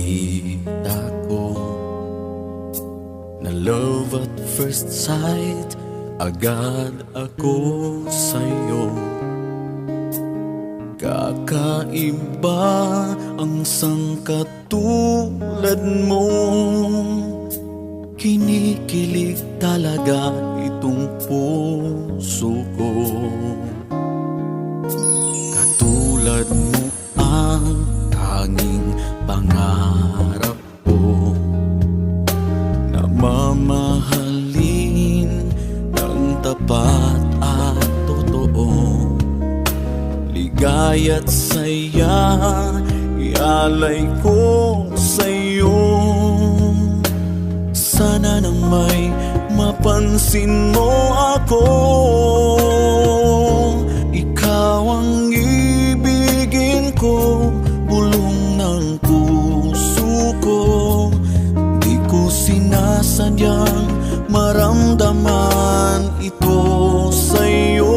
Nakita ko na love at first sight, agad ako sa'yo. Kakaiba ang sangkatulad mo, kinikilig talaga itong puso ko. Katulad mo ang tanging pangarap ko, na mamahalin ng tapat at totoo. Ligaya't saya, ialay ko sa'yo. Sana nang may mapansin mo ako, ikaw ang ibigin ko, bulong ng puso ko. Di ko sinasadyang maramdaman ito sa'yo.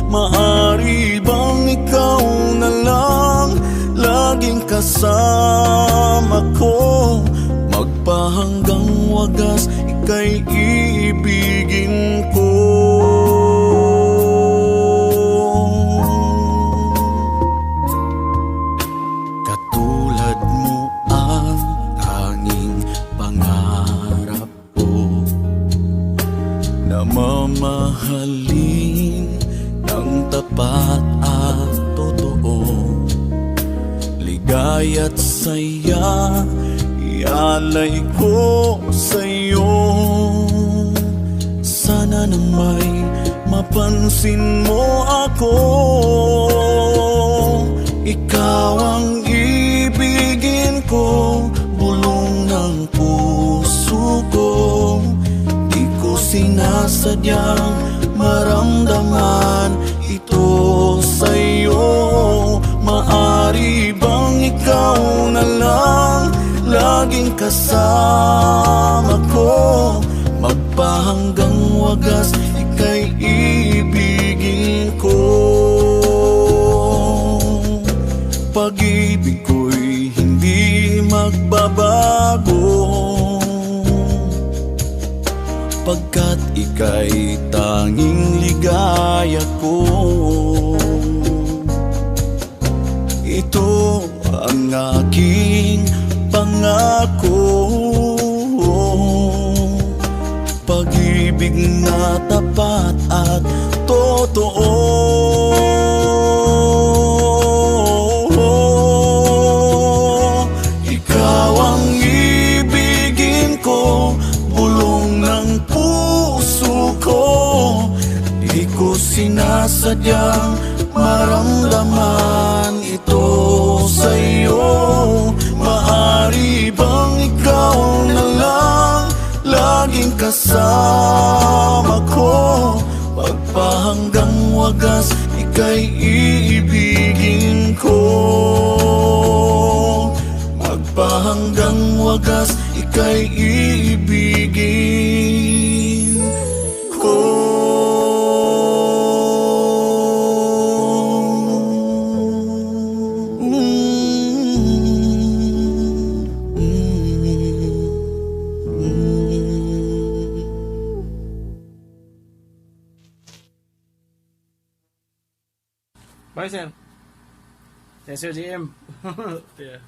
Maari bang ikaw na lang laging kasama ko, magpahanggang wagas ika'y iibigin ko. Katulad mo ang tanging pangarap ko, na mamahalin ng tapat at totoo. Ligaya't saya, ialay ko sa'yo. Sana nang may mapansin mo ako, ikaw ang ibigin ko, bulong ng puso ko. Di ko sinasadyang maramdaman ito sa'yo. Maari bang ikaw na lang laging kasama ko, magpahanggang wagas ika'y iibigin ko. Pag-ibig ko'y hindi magbabago, pagkat ika'y tanging ligaya ko. Ito ang aking pangako, pag-ibig na tapat at totoo. Ikaw ang ibigin ko, bulong ng puso ko. Di ko sinasadyang maramdaman ito sa'yo. Maari bang ikaw na lang laging kasama ko, magpahanggang wagas ika'y iibigin ko. Magpahanggang wagas ika'y iibigin ko. Bye, sir. Yes, sir, GM. Yeah.